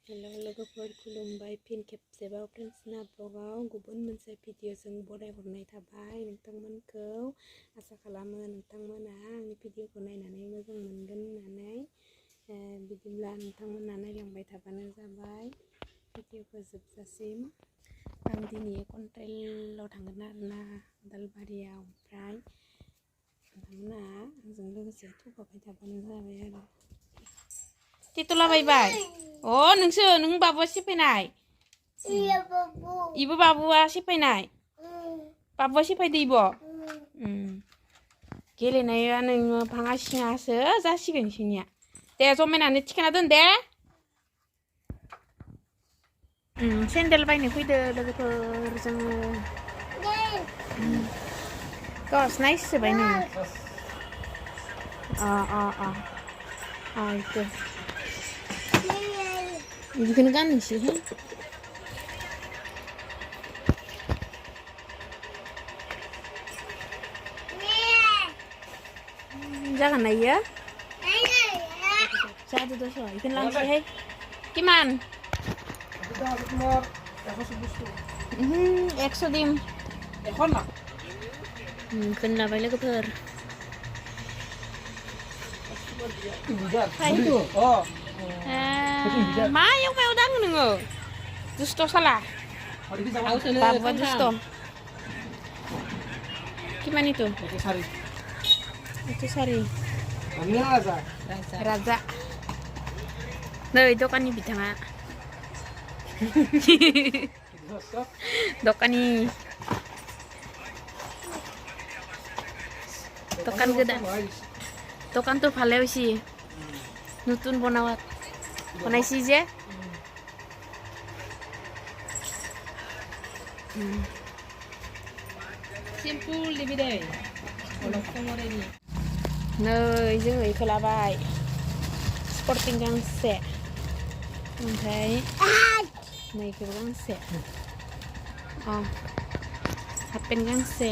हेल' लोगोफोर खुलुमबाय फिन खेबसेबाव फ्रेन्ड्सना ब्लगाव गुबुन मोनसे भिडिअजों बरायहरनाय थाबाय नोंथांमोनखौ आसा खालामो नोंथांमोना आंनि भिडिअखौ नायनानै मोजां मोनगोन होननानै बिदिब्ला नोंथांमोना नायलांबाय थाबानो जाबाय भिडिअखौ जोबजासिम आं दिनै कन्ट्रेलाव थांगोन आरोना दालबारियाव ओमफ्राय नोंथांमोना आंजों लोगोसे थुफाबाय थाबानो जाबाय आरो टिटला बायबाय अ नों बाबुआ सिफायनाय इबो बाबुआ सिफायनाय बाबुआ सिफायदो इबो गेलेनाया नोङो भाङा सिङासो जासिगोन सिनिया दे जमायनानै थिखाना दोन दे सेन्देल बायनो फैदो लोगोफोर जोङो गस नायसोबाय नोङो इखो बिदिखौनो गाननोसैहाय जागोन ना इयो जादो दस' इखौनो लांसैहाय किमान 100 दिम इखौनो लाबाय लोगोफोर मायाव दाङो नोङो दुस्थ' साला बाबुआ दुस्थ' किमान itu sari Raja नै दखाननि बिथाङा दखाननि দোকান গোদান দোকান তো ভালে হইছে নতুন বনাইছি যে सिम्पुल दिबि दे नै जोङो इखौ लाबाय स्पर्टिं गांसे ओमफ्राय नै इखौबो गांसे हाफपेन्ट गांसे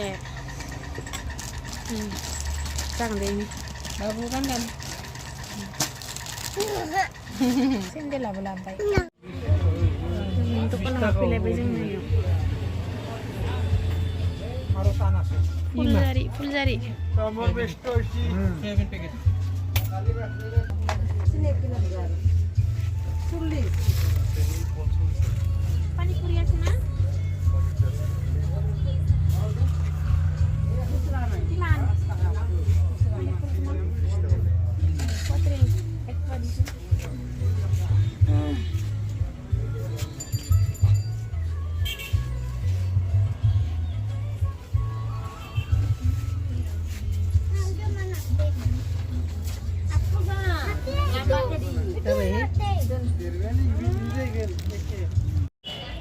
जागोन दे बाबु गानगोन सेन्देलाबो लाबाय दखानाव फैलायबाय जोङो फुलजारि पानीपुरी আছে না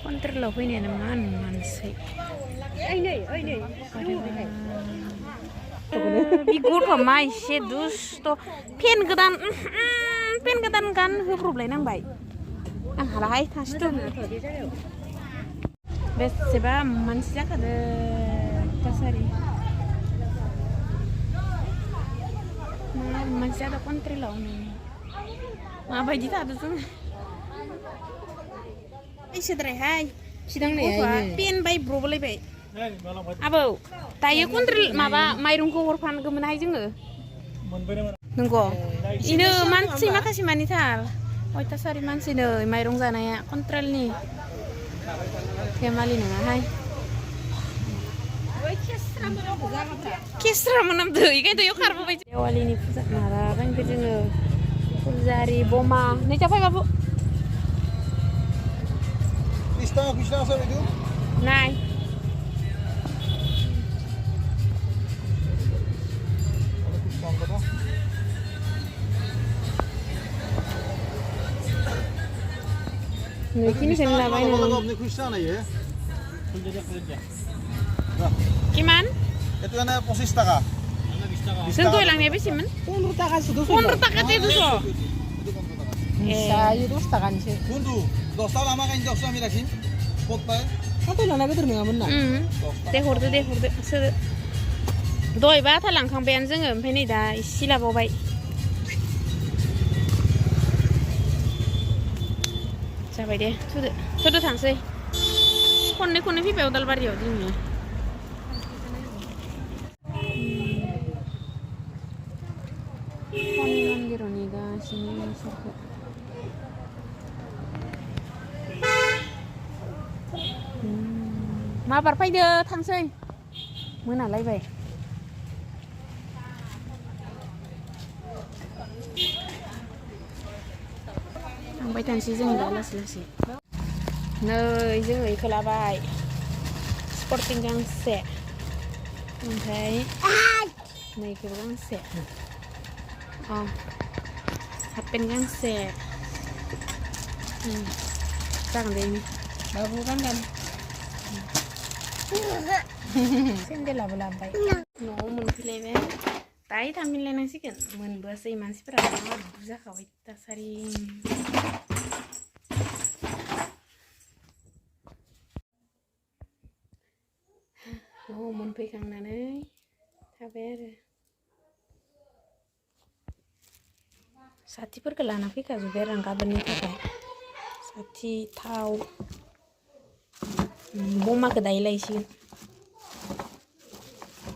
कन्ट्रेलाव फैनायानो मानसै बिगुरखौ मा एसे दुस्थ' फेन गोदान गान होब्रबलायनांबाय आं हालाहाय थांसिगोन बेसेबा मानसि जाखादो थासारि मानसि जादो कन्ट्रेलाव माबायदि थादो जों एसेद्रायहाय पेन बायब्रबलायबाय आबौ दायो कन्ट्रेल माबा माइरंखौ हरफानगौमोनहाय जोङो नंगौ इनो मानसि माखासे मानिथार अयथासारि मानसि नै माइरं जानाया कन्ट्रेलनि फेमालि नङाहाय केस्रा मोनामदो इखायनोथ' इयाव खारबोबाय देवालिनि फुजा माबाबाय जोङो फुलजारि बमा नै जाफाय बाबु नाय naikinkan labain kiman? Itu kan 25 taka. Sentuh langnya besimen? 15 taka sudah. 15 taka itu so. Saya 2 taka nih. Buntu. 2 taka lama kan 2 ambil asin. Pot pa. Satu lana betul nggak benar. Deh horde. Doi ba थालांखांबायानो जोङो ओमफ्राय नै दा इसे लाबावबाय जाबाय दे थुदो थांसै खननै फैबाय उदालबारियाव जोङो शनि मन्दिराव नेगासिनो इसोरखौ माबार फैदो थांसै मोनालायबाय थांबाय थांसै जों दा लासै नै जोङो इखौ लाबाय स्पर्टिं गांसे ओमफ्राय नैखौबो गांसे हाफ पेन्ट गांसे जागोन दे बाबु गानगोन सेन्देलाबो लाबाय न'आव मोनफैलायबाय दायो थांफिनलायनांसिगोन मोनबोआसै मानसिफोरा बिराद बुरजाखाबाय थासारि न'आव मोनफैखांनानै थाबाय आरो साथिफोरखौ लाना फैखाजोब्बाय आरो आं गाबोननि थाखाय साथि थाव बमाखौ दायो लायसिगोन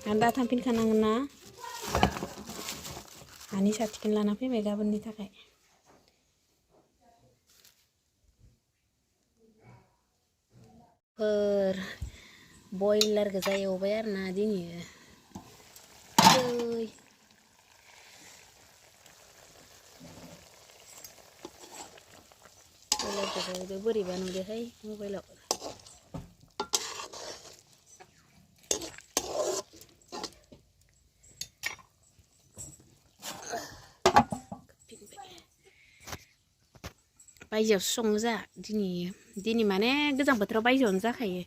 आं दा थांफिनखानांगोन ना हानि साथिखौनो लाना फैबाय गाबोननि थाखाय बयलार गोजा एवबाय आरो ना दिनै बयलार गोजा एवदो बोरैबा नुदोहाय मबाइलाव बायजोआवसो सङो जा दिनै माने गोजां बोथोराव बायजोआवनो जाखायो